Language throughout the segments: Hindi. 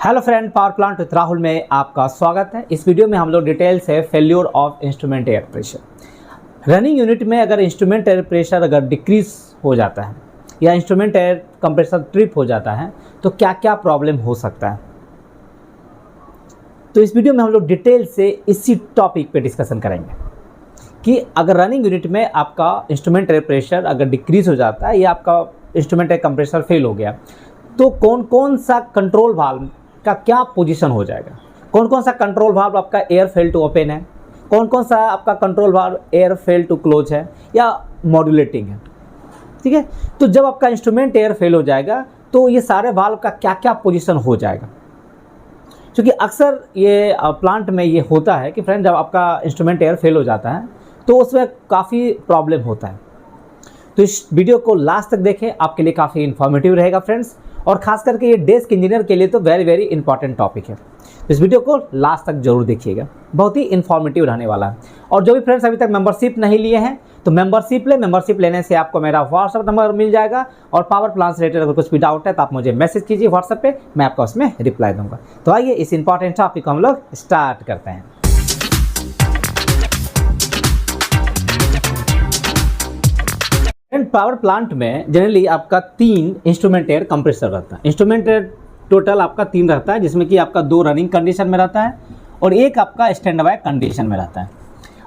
Hello friend, power plant with Rahul में आपका स्वागत है। इस वीडियो में हम लोग डिटेल से failure of instrument air pressure. Running unit में अगर इंस्ट्रूमेंट एयर प्रेशर अगर डिक्रीज हो जाता है या इंस्ट्रूमेंट एयर कंप्रेसर ट्रिप हो जाता है तो क्या क्या प्रॉब्लम हो सकता है, तो इस वीडियो में हम लोग डिटेल से इसी टॉपिक पे डिस्कशन करेंगे कि अगर रनिंग यूनिट में आपका इंस्ट्रूमेंट एयर प्रेशर अगर डिक्रीज हो जाता है या आपका इंस्ट्रूमेंट एयर कंप्रेसर फेल हो गया तो कौन कौन सा कंट्रोल वाल्व का क्या पोजीशन हो जाएगा, कौन कौन सा कंट्रोल वाल्व आपका एयर फेल टू ओपन है, कौन कौन सा आपका control valve air fail to close है या मॉड्यूलेटिंग है। ठीक है, तो जब आपका इंस्ट्रूमेंट एयर फेल हो जाएगा तो ये सारे वाल्व का क्या क्या पोजीशन हो जाएगा, क्योंकि अक्सर ये प्लांट में ये होता है कि फ्रेंड जब आपका इंस्ट्रूमेंट एयर फेल हो जाता है तो उसमें काफ़ी प्रॉब्लम होता है। तो इस वीडियो को लास्ट तक देखें, आपके लिए काफ़ी इन्फॉर्मेटिव रहेगा फ्रेंड्स, और खास करके ये डेस्क इंजीनियर के लिए तो वेरी वेरी इंपॉर्टेंट टॉपिक है। तो इस वीडियो को लास्ट तक जरूर देखिएगा, बहुत ही इन्फॉर्मेटिव रहने वाला है। और जो भी फ्रेंड्स अभी तक मेंबरशिप नहीं लिए हैं तो मेंबरशिप ले, मेंबरशिप लेने से आपको मेरा व्हाट्सअप नंबर मिल जाएगा और पावर प्लांट से रिलेटेड अगर कुछ भी डाउट है तो आप मुझे मैसेज कीजिए व्हाट्सएप पे, मैं आपको उसमें रिप्लाई दूंगा। तो आइए इस इंपॉर्टेंट टॉपिक को हम लोग स्टार्ट करते हैं। पावर प्लांट में जनरली आपका 3 इंस्ट्रूमेंट एयर कंप्रेसर रहता है। इंस्ट्रूमेंट एयर टोटल आपका 3 रहता है, जिसमें कि आपका 2 रनिंग कंडीशन में रहता है और एक आपका स्टैंड बाय कंडीशन में रहता है।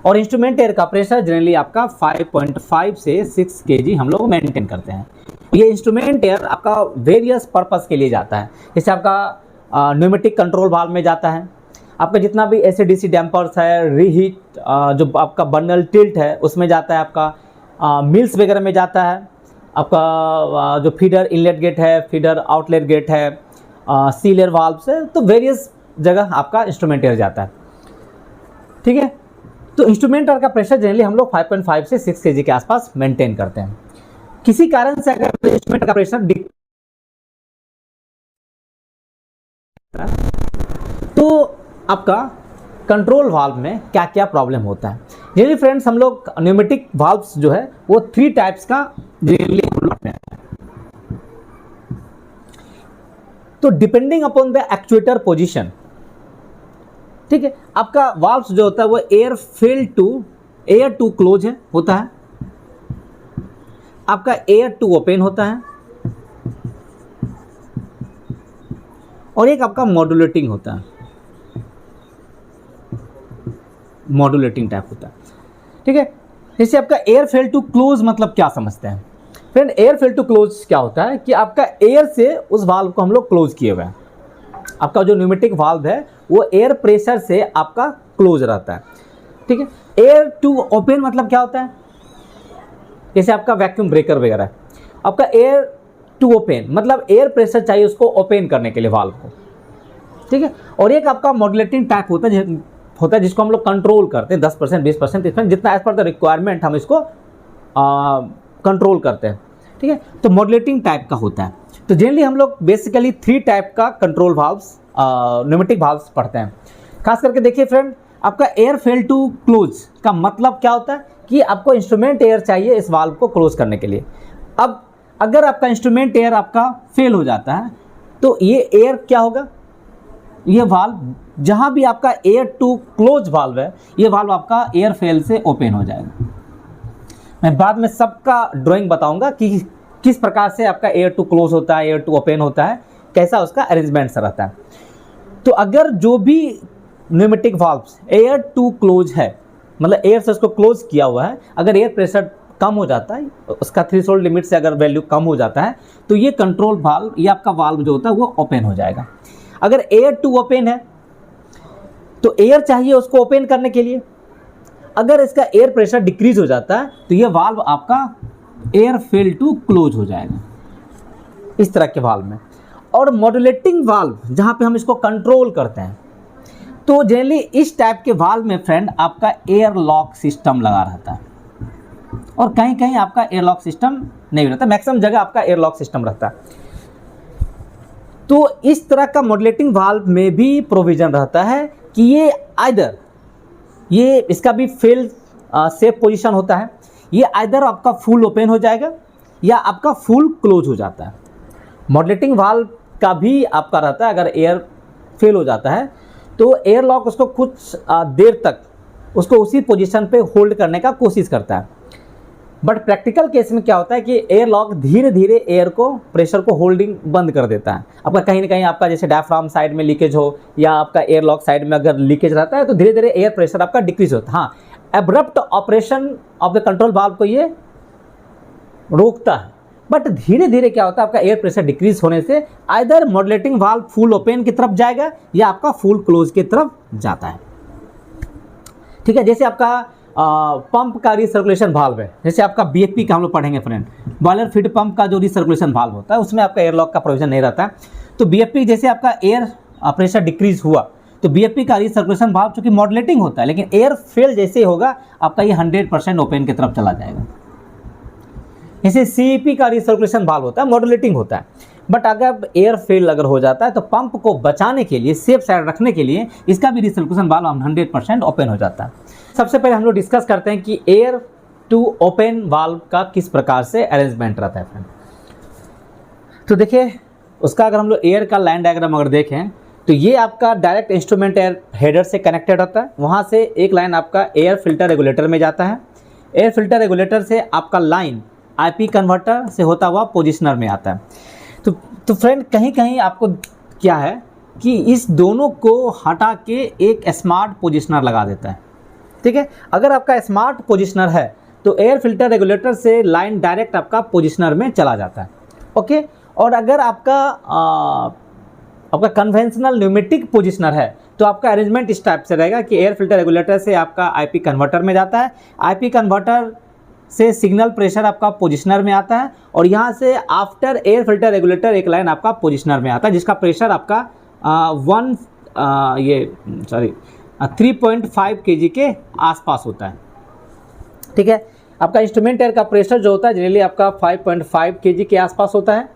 और इंस्ट्रूमेंट एयर का प्रेशर जनरली आपका 5.5 से 6 kg हम लोग मेंटेन करते हैं। ये इंस्ट्रूमेंट एयर आपका वेरियस पर्पस के लिए जाता है, जैसे आपका न्यूमेटिक कंट्रोल वाल्व में जाता है, आपका जितना भी AC/DC डैम्पर्स है, रीहीट जो आपका बंडल टिल्ट है उसमें जाता है, आपका मिल्स वगैरह में जाता है, आपका जो फीडर इनलेट गेट है, फीडर आउटलेट गेट है, सीलर वाल्व से, तो वेरियस जगह आपका इंस्ट्रूमेंट एयर जाता है। ठीक है, तो इंस्ट्रूमेंट एयर का प्रेशर जनरली हम लोग 5.5 से 6 kg के आसपास मेंटेन करते हैं। किसी कारण से अगर इंस्ट्रूमेंट का प्रेशर तो आपका कंट्रोल वाल्व में क्या क्या प्रॉब्लम होता है। जनरली फ्रेंड्स हम लोग न्यूमेटिक वाल्व्स जो है वो 3 टाइप्स का जनरली हम लोग हैं। तो depending upon the actuator position, ठीक है, आपका वाल्व्स जो होता है वो एयर टू क्लोज है होता है, आपका एयर टू ओपन होता है और एक आपका मॉड्यूलेटिंग होता है, मॉड्यूलेटिंग टाइप होता है। ठीक है, जैसे आपका एयर फेल टू क्लोज मतलब क्या समझते हैं friend. Air fail to close क्या होता है कि आपका एयर से उस वाल्व को हम लोग क्लोज किए हुए हैं। आपका जो न्यूमेटिक वाल्व है वो एयर प्रेशर से आपका क्लोज रहता है। ठीक है, एयर टू ओपन मतलब क्या होता है, जैसे आपका वैक्यूम ब्रेकर वगैरह है, आपका एयर टू ओपन मतलब एयर प्रेशर चाहिए उसको ओपन करने के लिए वाल्व को। ठीक है, और एक आपका मॉड्यूलेटिंग टाइप होता है जिसको हम लोग कंट्रोल करते हैं 10%, 20%, 30%, जितना एज पर द रिक्वायरमेंट हम इसको कंट्रोल करते हैं। ठीक है, तो मॉड्यूलेटिंग टाइप का होता है। तो जनरली हम लोग बेसिकली 3 टाइप का कंट्रोल वाल्व्स न्यूमेटिक वाल्व्स पढ़ते हैं। खास करके देखिए फ्रेंड, आपका एयर फेल टू क्लोज का मतलब क्या होता है कि आपको इंस्ट्रूमेंट एयर चाहिए इस वाल्व को क्लोज करने के लिए। अब अगर आपका इंस्ट्रूमेंट एयर आपका फेल हो जाता है तो ये एयर क्या होगा, ये वाल्व जहां भी आपका एयर टू क्लोज वाल्व है ये वाल्व आपका एयर फेल से ओपन हो जाएगा। मैं बाद में सबका ड्राइंग बताऊंगा कि किस प्रकार से आपका एयर टू क्लोज होता है, एयर टू ओपन होता है, कैसा उसका अरेंजमेंट रहता है। तो अगर जो भी pneumatic valves air to close है मतलब एयर से उसको क्लोज किया हुआ है, अगर एयर प्रेशर कम हो जाता है, उसका थ्रेशोल्ड लिमिट से अगर वैल्यू कम हो जाता है तो ये कंट्रोल वाल्व, ये आपका वाल्व जो होता है वो ओपन हो जाएगा। अगर एयर टू ओपन है तो एयर चाहिए उसको ओपन करने के लिए, अगर इसका एयर प्रेशर डिक्रीज हो जाता है तो ये वाल्व आपका एयर फेल टू क्लोज हो जाएगा, इस तरह के वाल्व में। और मॉड्यूलेटिंग वाल्व जहां पे हम इसको कंट्रोल करते हैं, तो जनरली इस टाइप के वाल्व में फ्रेंड आपका एयर लॉक सिस्टम लगा रहता है और कहीं कहीं आपका एयर लॉक सिस्टम नहीं रहता, मैक्सिमम जगह आपका एयर लॉक सिस्टम रहता है। तो इस तरह का मॉड्यूलेटिंग वाल्व में भी प्रोविजन रहता है कि ये आइदर ये इसका भी फेल सेफ पोजीशन होता है, ये आइदर आपका फुल ओपन हो जाएगा या आपका फुल क्लोज हो जाता है। मॉड्यूलेटिंग वाल्व का भी आपका रहता है, अगर एयर फेल हो जाता है तो एयर लॉक उसको कुछ देर तक उसको उसी पोजीशन पे होल्ड करने का कोशिश करता है। बट प्रैक्टिकल केस में क्या होता है कि एयर लॉक धीरे धीरे एयर को प्रेशर को होल्डिंग बंद कर देता है। आपका कहीं ना कहीं आपका जैसे डायफ्राम साइड में लीकेज हो या आपका एयर लॉक साइड में अगर लीकेज रहता है तो धीरे धीरे एयर प्रेशर आपका डिक्रीज होता है। हाँ, abrupt operation of the control valve को ये रोकता है, बट धीरे धीरे क्या होता है आपका एयर प्रेशर डिक्रीज होने से either modulating valve full open की तरफ जाएगा या आपका फुल क्लोज की तरफ जाता है। ठीक है, जैसे आपका पंप का रिसर्कुलेशन वाल्व है, जैसे आपका बीएफपी का हम लोग पढ़ेंगे फ्रेंड, बॉयलर फीड पंप का जो रिसर्कुलेशन वाल्व होता है उसमें आपका एयर लॉक का प्रोविजन नहीं रहता है। तो बीएफपी जैसे आपका एयर प्रेशर डिक्रीज हुआ तो बीएफपी का रिसर्कुलेशन वाल्व चूंकि मॉड्यूलेटिंग होता है, लेकिन एयर फेल जैसे ही होगा आपका ये 100% ओपन की तरफ चला जाएगा। जैसे सीईपी का रिसर्कुलेशन वाल्व होता है, मॉड्यूलेटिंग होता है, बट अगर एयर फेल अगर हो जाता है तो पंप को बचाने के लिए, सेफ साइड रखने के लिए इसका भी रिसर्कुलेशन वाल्व 100% ओपन हो जाता है। सबसे पहले हम लोग डिस्कस करते हैं कि एयर टू ओपन वाल्व का किस प्रकार से अरेंजमेंट रहता है फ्रेंड। तो देखिए उसका अगर हम लोग एयर का लाइन डायग्राम अगर देखें तो ये आपका डायरेक्ट इंस्ट्रूमेंट एयर हेडर से कनेक्टेड होता है। वहाँ से एक लाइन आपका एयर फिल्टर रेगुलेटर में जाता है। एयर फिल्टर रेगुलेटर से आपका लाइन आईपी कन्वर्टर से होता हुआ पोजिशनर में आता है। तो फ्रेंड कहीं कहीं आपको क्या है कि इस दोनों को हटा के एक स्मार्ट पोजिशनर लगा देता है। ठीक है, अगर आपका स्मार्ट पोजिशनर है तो एयर फिल्टर रेगुलेटर से लाइन डायरेक्ट आपका पोजिशनर में चला जाता है। ओके, और अगर आपका कन्वेंशनल न्यूमेटिक पोजिशनर है तो आपका अरेंजमेंट इस टाइप से रहेगा कि एयर फिल्टर रेगुलेटर से आपका आईपी कन्वर्टर में जाता है, आईपी कन्वर्टर से सिग्नल प्रेशर आपका पोजिशनर में आता है और यहाँ से आफ्टर एयर फिल्टर रेगुलेटर एक लाइन आपका पोजिशनर में आता है जिसका प्रेशर आपका 3.5 kg के आसपास होता है। ठीक है, आपका इंस्ट्रूमेंट एयर का प्रेशर जो होता है जनरली आपका 5.5 kg के आसपास होता है।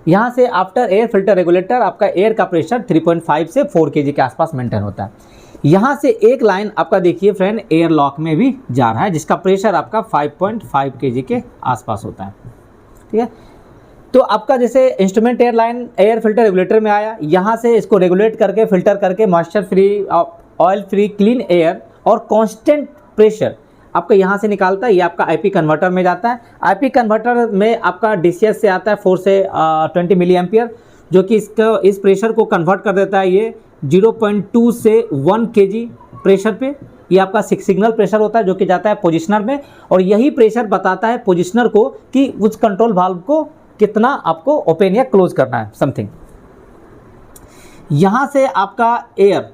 यहाँ से आफ्टर एयर फिल्टर रेगुलेटर आपका एयर का प्रेशर 3.5 से 4 kg के आसपास मेंटेन होता है। यहाँ से एक लाइन आपका देखिए फ्रेंड एयर लॉक में भी जा रहा है जिसका प्रेशर आपका 5.5 kg के आसपास होता है। ठीक है, तो आपका जैसे instrument air line air filter regulator में आया, यहाँ से इसको रेगुलेट करके फिल्टर करके moisture free, oil free, clean air और कांस्टेंट प्रेशर आपका यहाँ से निकालता है। ये आपका आईपी कन्वर्टर में जाता है। आईपी कन्वर्टर में आपका डीसीएस से आता है 4 से 20 मिली एम्पियर जो कि इस प्रेशर को कन्वर्ट कर देता है ये 0.2 से 1 kg प्रेशर पे। ये आपका सिग्नल प्रेशर होता है जो कि जाता है पोजिशनर में और यही प्रेशर बताता है पोजिशनर को कि उस कंट्रोल वाल्व को कितना आपको ओपन या क्लोज करना है समथिंग। यहाँ से आपका एयर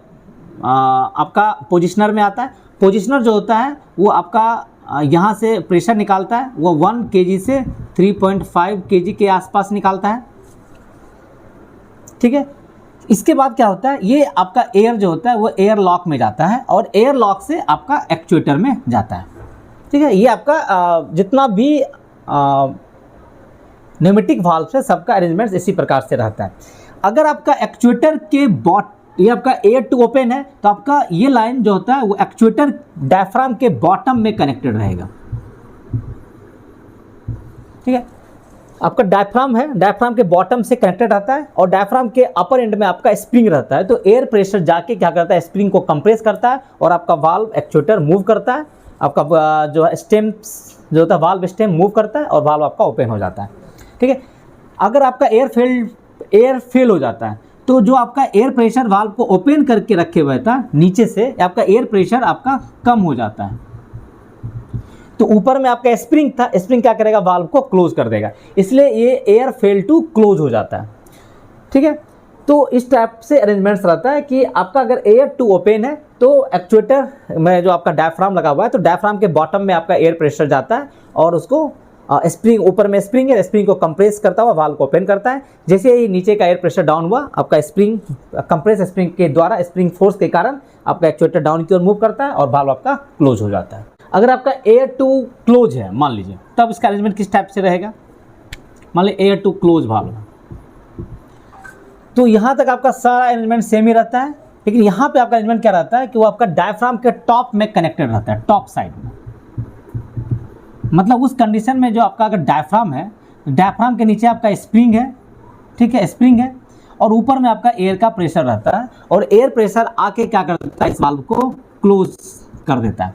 आपका पोजिशनर में आता है। पोजिशनर जो होता है वो आपका यहाँ से प्रेशर निकालता है, वो 1 kg से 3.5 kg के आसपास निकालता है। ठीक है, इसके बाद क्या होता है, ये आपका एयर जो होता है वो एयर लॉक में जाता है और एयर लॉक से आपका एक्चुएटर में जाता है। ठीक है, ये आपका जितना भी न्यूमेटिक वाल्व है सबका अरेंजमेंट इसी प्रकार से रहता है। अगर आपका एक्चुएटर के ये आपका एयर टू ओपन है तो आपका ये लाइन जो होता है वो एक्चुएटर डायफ्राम के बॉटम में कनेक्टेड रहेगा। ठीक है, आपका डायफ्राम है, डायफ्राम के बॉटम से कनेक्टेड रहता है और डायफ्राम के अपर एंड में आपका स्प्रिंग रहता है। तो एयर प्रेशर जाके क्या करता है, स्प्रिंग को कंप्रेस करता है और आपका वाल्व एक्चुएटर मूव करता है। आपका जो स्टेम जो होता है वाल्व स्टेम मूव करता है और वाल्व आपका ओपन हो जाता है। ठीक है, अगर आपका एयर फेल हो जाता है तो जो आपका एयर प्रेशर वाल्व को ओपन करके रखे हुए था नीचे से आपका एयर प्रेशर आपका कम हो जाता है। तो ऊपर में आपका स्प्रिंग था, स्प्रिंग क्या करेगा, वाल्व को क्लोज कर देगा, इसलिए ये एयर फेल टू क्लोज हो जाता है। ठीक है, तो इस टाइप से अरेंजमेंट्स रहता है कि आपका अगर एयर टू ओपन है तो एक्चुएटर में जो आपका डायफ्राम लगा हुआ है तो डायफ्राम के बॉटम में आपका एयर प्रेशर जाता है और उसको स्प्रिंग, ऊपर में स्प्रिंग है, स्प्रिंग को कंप्रेस करता हुआ वाल्व को ओपन करता है। जैसे ही नीचे का एयर प्रेशर डाउन हुआ आपका स्प्रिंग कंप्रेस स्प्रिंग के द्वारा स्प्रिंग फोर्स के कारण आपका एक्चुएटर डाउन की ओर मूव करता है और वाल्व आपका क्लोज हो जाता है। अगर आपका एयर टू क्लोज है मान लीजिए, तब इसका अरेंजमेंट किस टाइप से रहेगा, मान लीजिए एयर टू क्लोज वाल्व, तो यहाँ तक आपका सारा अरेंजमेंट सेम ही रहता है, लेकिन यहाँ पे आपका अरेंजमेंट क्या रहता है कि वो आपका डायफ्राम के टॉप में कनेक्टेड रहता है, टॉप साइड में। मतलब उस कंडीशन में जो आपका अगर डायफ्राम है, डायफ्राम के नीचे आपका स्प्रिंग है, ठीक है, स्प्रिंग है और ऊपर में आपका एयर का प्रेशर रहता है, और एयर प्रेशर आके क्या करता है, इस वाल्व को क्लोज कर देता है।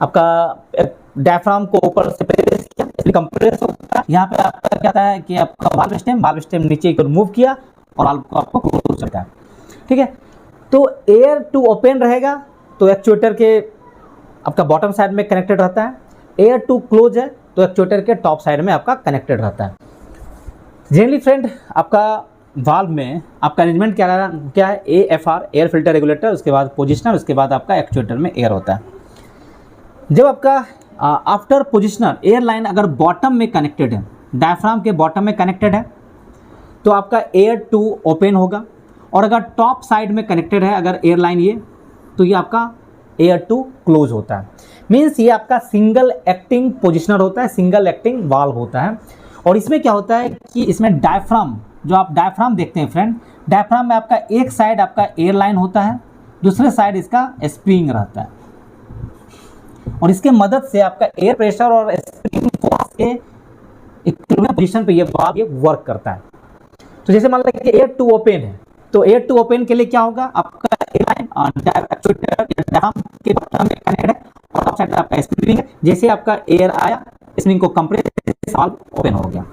आपका डायफ्राम को ऊपर से प्रेस किया, कंप्रेस होता है, यहाँ पे आपका क्या होता है कि आपका वाल्व स्टेम नीचे की ओर मूव किया और वाल्व को आपको क्लोज करता है। ठीक है, तो एयर टू ओपन रहेगा तो एक्चुएटर के आपका बॉटम साइड में कनेक्टेड रहता है, एयर टू क्लोज है तो एक्चुएटर के टॉप साइड में आपका कनेक्टेड रहता है। जनरली फ्रेंड आपका वाल्व में आपका अरेंजमेंट क्या है, AFR एयर फिल्टर रेगुलेटर, उसके बाद पोजिशनर, उसके बाद आपका एक्चुएटर में एयर होता है। जब आपका आफ्टर पोजिशनर एयर लाइन अगर बॉटम में कनेक्टेड है, डायफ्राम के बॉटम में कनेक्टेड है, तो आपका एयर टू ओपन होगा, और अगर टॉप साइड में कनेक्टेड है अगर एयर लाइन ये, तो ये आपका एयर टू क्लोज होता है। मीन्स ये आपका सिंगल एक्टिंग पोजिशनर होता है, सिंगल एक्टिंग वाल्व होता है। और इसमें क्या होता है कि इसमें डायफ्राम, जो आप डायफ्राम देखते हैं फ्रेंड, डायफ्राम में आपका एक साइड आपका एयर लाइन होता है, दूसरे साइड इसका स्प्रिंग रहता है, और इसके मदद से आपका एयर प्रेशर और स्प्रिंग फोर्स के इक्विलिब्रियम पोजीशन पे ये वाल्व ये वर्क करता है। तो जैसे मान लीजिए कि एयर टू ओपन है, तो एयर टू ओपन के लिए क्या होगा, आपका एयर लाइन डायफ्राम के बॉटम में कनेक्टेड है और टॉप साइड आपका स्प्रिंग है। जैसे आपका एयर आया, स्प्रिंग को कंप्रेस, वाल्व ओपन हो गया।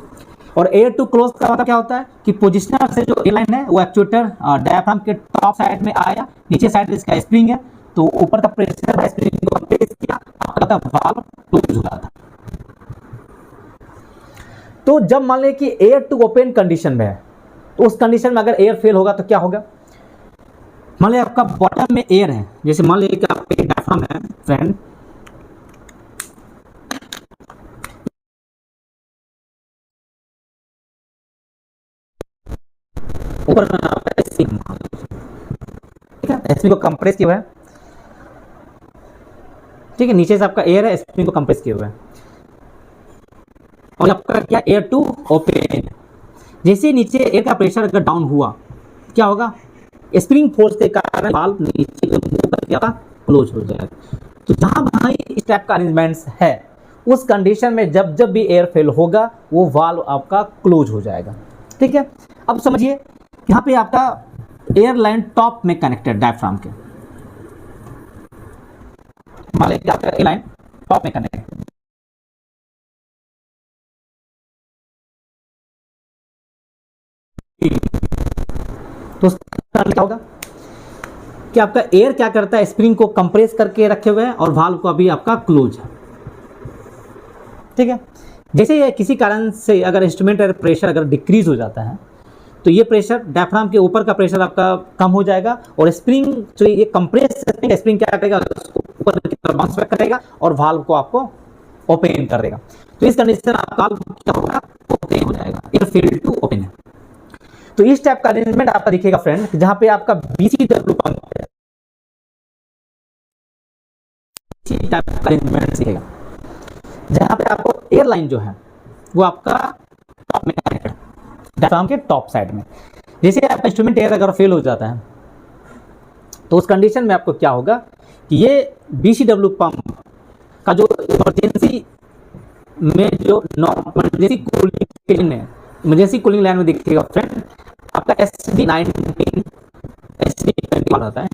और एयर टू क्लोज का मतलब क्या होता है कि पोजिशनर से जो एयर लाइन है वो एक्चुएटर डायफ्राम के टॉप साइड में आया, नीचे साइड इसका स्प्रिंग है, तो ऊपर का प्रेशर स्प्रिंग को कंप्रेस किया, आपका वाल्व क्लोज हो जाता है। तो जब मान लें कि एयर टू ओपन कंडीशन में है, तो उस कंडीशन में अगर एयर फेल होगा तो क्या होगा, मान लीजिए आपका बॉटम में एयर है, जैसे मान लीजिए कि आपका डायफ्राम है फ्रेंड, ऊपर में आपका स्प्रिंग, ठीक है, स्प्रिंग को कंप्रेस किया हुआ है, ठीक है, नीचे से आपका एयर है, स्प्रिंग को कंप्रेस किया हुआ है, और आपका क्या एयर टू ओपन। जैसे नीचे एयर का प्रेशर अगर डाउन हुआ, क्या होगा, स्प्रिंग फोर्स के कारण वाल्व नीचे मूव करके आपका क्लोज हो जाएगा। तो जहां भाई इस टाइप का अरेंजमेंट्स है, उस कंडीशन में जब जब भी एयर फेल होगा वो वाल्व आपका क्लोज हो जाएगा। ठीक है, अब समझिए यहाँ पे आपका एयर लाइन टॉप में कनेक्टेड डायफ्राम के, मान लीजिए आपका एयर लाइन टॉप में कनेक्टेड, तो क्या होगा कि आपका एयर क्या करता है, स्प्रिंग को कंप्रेस करके रखे हुए है और वाल्व को अभी आपका क्लोज है। ठीक है, जैसे ये किसी कारण से अगर इंस्ट्रूमेंट प्रेशर अगर डिक्रीज हो जाता है, तो ये प्रेशर डायफ्राम के ऊपर का प्रेशर आपका कम हो जाएगा, और स्प्रिंग जो ये कंप्रेस स्प्रिंग क्या करेगा, उसको ऊपर की तरफ बाउंस बैक करेगा और वाल्व को आपको ओपन कर देगा। तो इस कंडीशन आपका वाल्व क्या होगा, ओपन हो जाएगा, एयर फील्ड टू ओपन है। तो इस टाइप का अरेंजमेंट आपका दिखेगा फ्रेंड, जहां पे आपका BCW पंप है, इसी टाइप का अरेंजमेंट दिखेगा, जहां पे आपको एयरलाइन जो है वो आपका टॉप में कनेक्टेड है, डायफ्राम के टॉप साइड में। जैसे आपका इंस्ट्रूमेंट एयर अगर फेल हो जाता है, तो उस कंडीशन में आपको क्या होगा कि ये BCW पंप का जो इमरजेंसी में जो इमरजेंसी कूलिंग लाइन में दिखेगा फ्रेंड, आपका SD19 SD20 रहता है,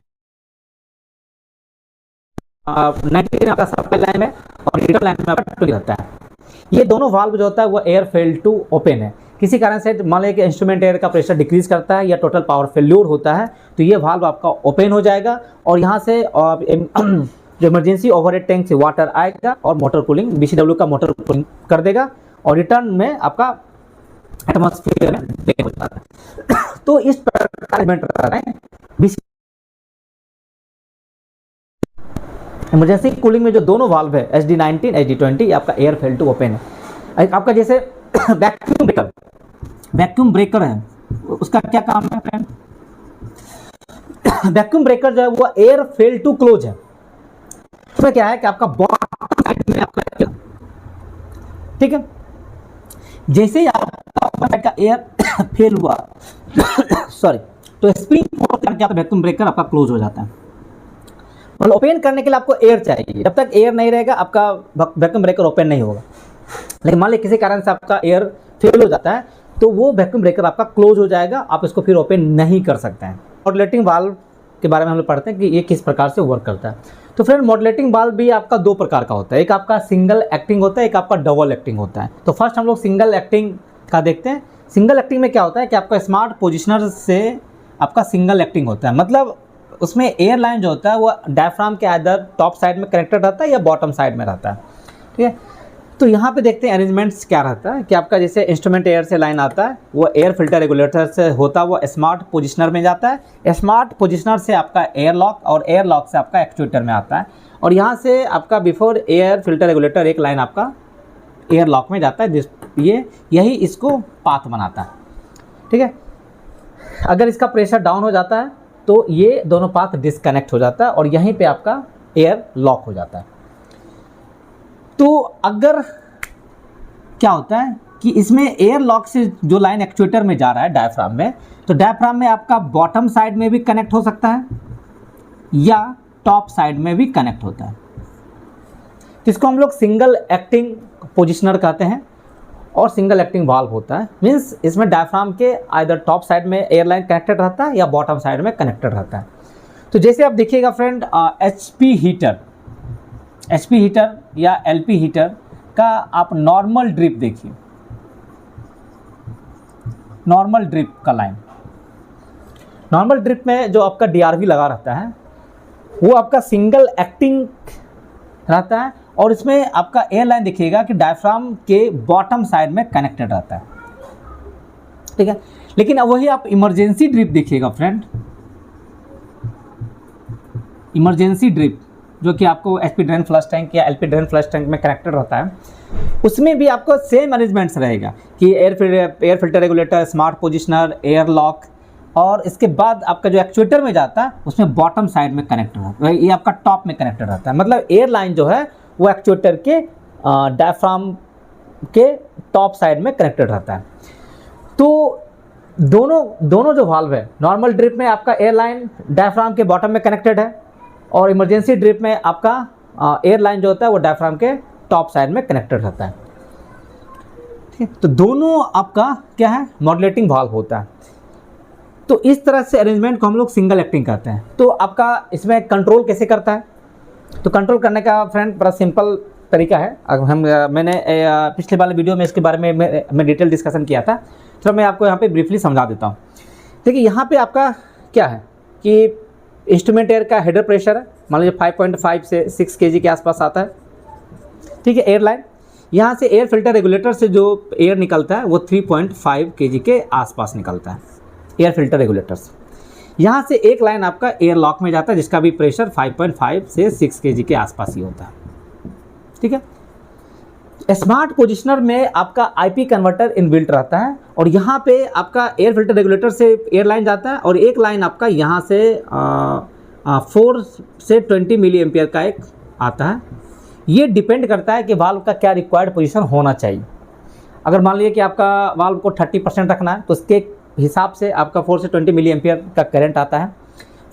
19 आपका सप्लाई लाइन में और रिटर्न लाइन में आपका 20 रहता है। ये दोनों वाल्व जो होता है वो एयर फेल टू ओपन है। किसी कारण से मान लीजिए कि इंस्ट्रूमेंट एयर का प्रेशर डिक्रीज करता है या टोटल पावर फेल्योर होता है, तो ये वाल्व आपका ओपन हो जाएगा, और यहाँ से जो इमरजेंसी ओवरहेड टैंक से वाटर आएगा और मोटर कूलिंग, BCW का मोटर कूलिंग कर देगा, और रिटर्न में आपका एटमॉस्फेयर में हो जाता है। तो इस प्रकार इमरजेंसी कूलिंग में जो दोनों वाल्व है SD19 SD20, आपका एयर फेल टू ओपन है। आपका जैसे वैक्यूम ब्रेकर है, उसका क्या काम है फ्रेंड, वैक्यूम ब्रेकर जो है वो एयर फेल टू क्लोज है। उसमें क्या है कि आपका बॉटम साइड में आपका, ठीक है, जैसे ही आपका ऊपर साइड का एयर फेल हुआ सॉरी, तो स्प्रिंग फोर्स करके आपका वैक्यूम ब्रेकर आपका क्लोज हो जाता है। मतलब ओपन करने के लिए आपको एयर चाहिए, जब तक एयर नहीं रहेगा आपका वैक्यूम ब्रेकर ओपन नहीं होगा। लेकिन मान लीजिए किसी कारण से आपका एयर फेल हो जाता है, तो वो वैक्यूम ब्रेकर आपका क्लोज हो जाएगा, आप इसको फिर ओपन नहीं कर सकते हैं। मॉड्यूलेटिंग वाल्व के बारे में हम लोग पढ़ते हैं कि ये किस प्रकार से वर्क करता है। तो फ्रेंड मॉड्यूलेटिंग वाल्व भी आपका दो प्रकार का होता है, एक आपका सिंगल एक्टिंग होता है, एक आपका डबल एक्टिंग होता है। तो फर्स्ट हम लोग सिंगल एक्टिंग का देखते हैं। सिंगल एक्टिंग में क्या होता है कि आपका स्मार्ट पोजिशनर से आपका सिंगल एक्टिंग होता है, मतलब उसमें एयर लाइन जो होता है वो डायफ्राम के इधर टॉप साइड में कनेक्टेड रहता है या बॉटम साइड में रहता है, ठीक है। तो यहाँ पे देखते हैं अरेंजमेंट्स क्या रहता है कि आपका जैसे इंस्ट्रूमेंट एयर से लाइन आता है, वो एयर फिल्टर रेगुलेटर से होता है, वो स्मार्ट पोजिशनर में जाता है, स्मार्ट पोजिशनर से आपका एयर लॉक और एयर लॉक से आपका एक्चुएटर में आता है, और यहाँ से आपका बिफोर एयर फिल्टर रेगुलेटर एक लाइन आपका एयर लॉक में जाता है, यही इसको पाथ बनाता है, ठीक है। अगर इसका प्रेशर डाउन हो जाता है तो ये दोनों पाथ डिस्कनेक्ट हो जाता है और यहीं पे आपका एयर लॉक हो जाता है। तो अगर क्या होता है कि इसमें एयर लॉक से जो लाइन एक्चुएटर में जा रहा है डायफ्राम में, तो डायफ्राम में आपका बॉटम साइड में भी कनेक्ट हो सकता है या टॉप साइड में भी कनेक्ट होता है, जिसको हम लोग सिंगल एक्टिंग पोजिशनर कहते हैं और सिंगल एक्टिंग वाल्व होता है। मीन्स इसमें डायफ्राम के आइदर टॉप साइड में एयरलाइन कनेक्टेड रहता है या बॉटम साइड में कनेक्टेड रहता है। तो जैसे आप देखिएगा फ्रेंड, एचपी हीटर या एलपी हीटर का आप नॉर्मल ड्रिप देखिए, नॉर्मल ड्रिप का लाइन, नॉर्मल ड्रिप में जो आपका डीआरवी लगा रहता है वो आपका सिंगल एक्टिंग रहता है और इसमें आपका एयर लाइन देखिएगा कि डायफ्राम के बॉटम साइड में कनेक्टेड रहता है, ठीक है। लेकिन अब वही आप इमरजेंसी ड्रिप देखिएगा फ्रेंड, इमरजेंसी ड्रिप जो कि आपको एचपी ड्रेन फ्लश टैंक या एलपी ड्रेन फ्लश टैंक में कनेक्टेड रहता है, उसमें भी आपको सेम अरेंजमेंट्स रहेगा कि air filter regulator, smart positioner, air lock, और इसके बाद आपका जो एक्चुएटर में जाता है उसमें बॉटम साइड में कनेक्टेड रहता है, ये आपका टॉप में कनेक्टेड रहता है। मतलब एयर लाइन जो है वो एक्चुएटर के डायफ्राम के टॉप साइड में कनेक्टेड रहता है। तो दोनों जो वाल्व है, नॉर्मल ड्रिप में आपका एयर लाइन डायफ्राम के बॉटम में कनेक्टेड है और इमरजेंसी ड्रिप में आपका एयर लाइन जो होता है वो डायफ्राम के टॉप साइड में कनेक्टेड रहता है, ठीक है। तो दोनों आपका क्या है, मॉड्यूलेटिंग वाल्व होता है। तो इस तरह से अरेंजमेंट को हम लोग सिंगल एक्टिंग कहते हैं। तो आपका इसमें कंट्रोल कैसे करता है, तो कंट्रोल करने का फ्रेंड बड़ा सिंपल तरीका है। मैंने पिछले वाले वीडियो में इसके बारे में मैं डिटेल डिस्कशन किया था, तो मैं आपको यहाँ पे ब्रीफली समझा देता हूँ। देखिए यहाँ पे आपका क्या है कि इंस्ट्रूमेंट एयर का हेडर प्रेशर है, मान लीजिए 5.5 से 6 kg के आसपास आता है, ठीक है। एयरलाइन यहाँ से एयर फिल्टर रेगुलेटर से जो एयर निकलता है वो 3.5 kg के आसपास निकलता है एयर फिल्टर रेगुलेटर से। यहाँ से एक लाइन आपका एयर लॉक में जाता है जिसका भी प्रेशर 5.5 से 6 kg के आसपास ही होता है, ठीक है। स्मार्ट पोजिशनर में आपका आईपी कन्वर्टर इनबिल्ट रहता है और यहाँ पे आपका एयर फिल्टर रेगुलेटर से एयर लाइन जाता है और एक लाइन आपका यहाँ से 4 से 20 मिली एम्पियर का एक आता है। ये डिपेंड करता है कि वाल्व का क्या रिक्वायर्ड पोजीशन होना चाहिए। अगर मान लीजिए कि आपका वाल्व को 30% रखना है तो उसके हिसाब से आपका 4 से 20 मिली एम्पियर का करंट आता है।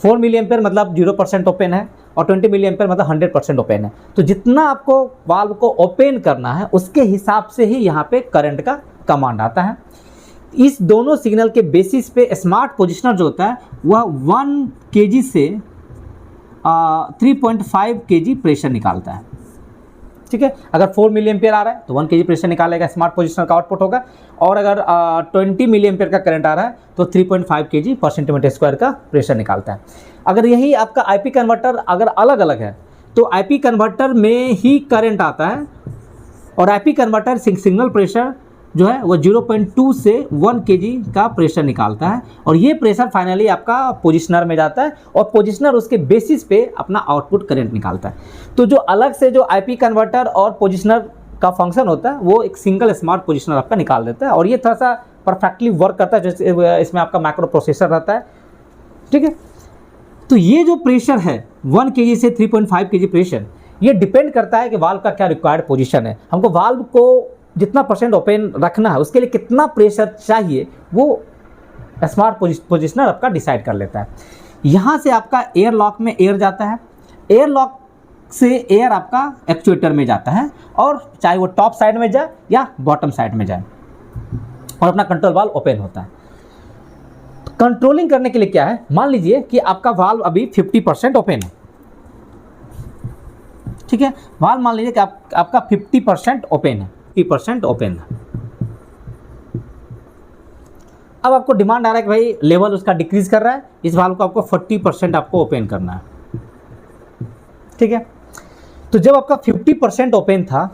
4 मिली एम्पियर मतलब 0% ओपन है और 20 मिली एम्पियर मतलब 100% ओपन है। तो जितना आपको वाल्व को ओपन करना है उसके हिसाब से ही यहाँ पे करंट का कमांड आता है। इस दोनों सिग्नल के बेसिस पे स्मार्ट पोजिशनर जो होता है वह 1 kg से 3.5 kg प्रेशर निकालता है, ठीक है। अगर 4 मिली एम्पियर आ रहा है तो 1 kg प्रेशर निकालेगा, स्मार्ट पोजिशनर का आउटपुट होगा। और अगर 20 मिली एम्पियर का करंट आ रहा है तो 3.5 kg पर सेंटीमीटर स्क्वायर का प्रेशर निकालता है। अगर यही आपका आईपी कन्वर्टर अगर अलग अलग है तो आईपी कन्वर्टर में ही करंट आता है और आईपी कन्वर्टर सिग्नल प्रेशर जो है वो 0.2 से 1 kg का प्रेशर निकालता है और ये प्रेशर फाइनली आपका पोजिशनर में जाता है और पोजिशनर उसके बेसिस पे अपना आउटपुट करंट निकालता है। तो जो अलग से जो आईपी कन्वर्टर और पोजिशनर का फंक्शन होता है वो एक सिंगल स्मार्ट पोजिशनर आपका निकाल देता है और ये थोड़ा सा परफेक्टली वर्क करता है। जैसे इसमें आपका माइक्रो प्रोसेसर रहता है, ठीक है। तो ये जो प्रेशर है 1 kg से 3.5 kg प्रेशर, ये डिपेंड करता है कि वाल्व का क्या रिक्वायर्ड पोजीशन है। हमको वाल्व को जितना % ओपन रखना है उसके लिए कितना प्रेशर चाहिए वो स्मार्ट पोजिशनर आपका डिसाइड कर लेता है। यहाँ से आपका एयर लॉक में एयर जाता है, एयर लॉक से एयर आपका एक्चुएटर में जाता है और चाहे वो टॉप साइड में जाए या बॉटम साइड में जाए, और अपना कंट्रोल वाल्व ओपन होता है। कंट्रोलिंग करने के लिए क्या है, मान लीजिए कि आपका वाल्व अभी 50% ओपन है, ठीक है, वाल्व मान लीजिए कि आपका 50% ओपन है, 50% ओपन है। अब आपको डिमांड आ रहा है कि भाई लेवल उसका डिक्रीज कर रहा है, इस वाल्व को आपको 40% आपको ओपन करना है, ठीक है। तो जब आपका 50% ओपन था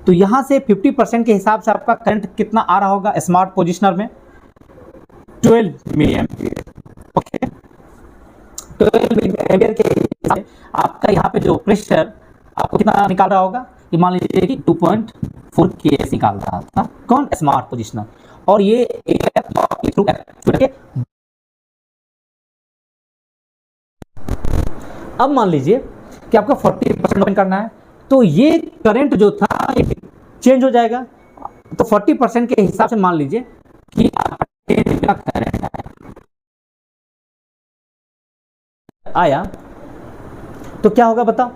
तो यहां से 50% के हिसाब से आपका करंट कितना आ रहा होगा स्मार्ट पोजिशनर में, 12 milli ampere, okay. 12 milli ampere के हिसाब से आपका यहाँ पे जो प्रेशर आपको कितना निकाल रहा होगा, कि मान लीजिए कि 2.4 kS निकाल रहा था, कौन, स्मार्ट पोजिशनर। और ये थ्रू के अब मान लीजिए कि आपको 40% ओपन करना है, तो ये करंट जो था ये चेंज हो जाएगा। तो 40% के हिसाब से मान लीजिए कि आपका करंट आया, तो क्या होगा बताओ,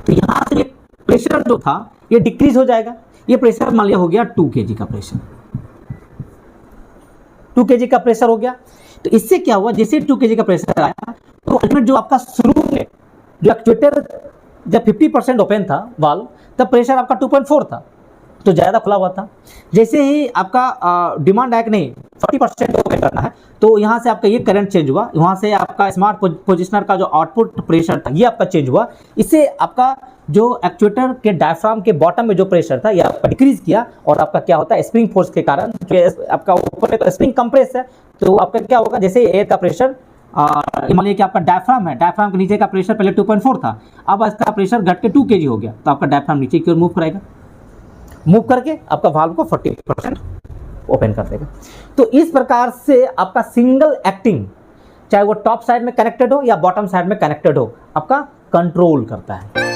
तो यहां से प्रेशर जो था ये डिक्रीज हो जाएगा। ये प्रेशर मान लिया हो गया 2 kg का प्रेशर, 2 kg का प्रेशर हो गया। तो इससे क्या हुआ, जैसे 2 kg का प्रेशर आया तो अल्टीमेट जो आपका शुरू में जो एक्चुएटर जब 50% ओपन था वाल्व, तब प्रेशर आपका 2.4 था, तो ज़्यादा खुला हुआ था। जैसे ही आपका डिमांड आया कि नहीं 40% ओपन करना है, तो यहाँ से आपका ये करंट चेंज हुआ, वहाँ से आपका स्मार्ट पोजिशनर का जो आउटपुट प्रेशर था ये आपका चेंज हुआ। इससे आपका जो एक्चुएटर के डायफ्राम के बॉटम में जो प्रेशर था ये आपका डिक्रीज किया, और आपका क्या होता है स्प्रिंग फोर्स के कारण जो आपका ऊपर में तो स्प्रिंग कंप्रेस है, तो आपका क्या होगा, जैसे एयर का प्रेशर मान लीजिए कि आपका डायफ्राम है, डायफ्राम के नीचे का प्रेशर पहले 2.4 था, अब इसका प्रेशर घट के 2 kg हो गया, तो आपका डायफ्राम नीचे की ओर मूव करेगा, मूव करके आपका वाल्व को 40% ओपन कर देगा। तो इस प्रकार से आपका सिंगल एक्टिंग, चाहे वो टॉप साइड में कनेक्टेड हो या बॉटम साइड में कनेक्टेड हो, आपका कंट्रोल करता है।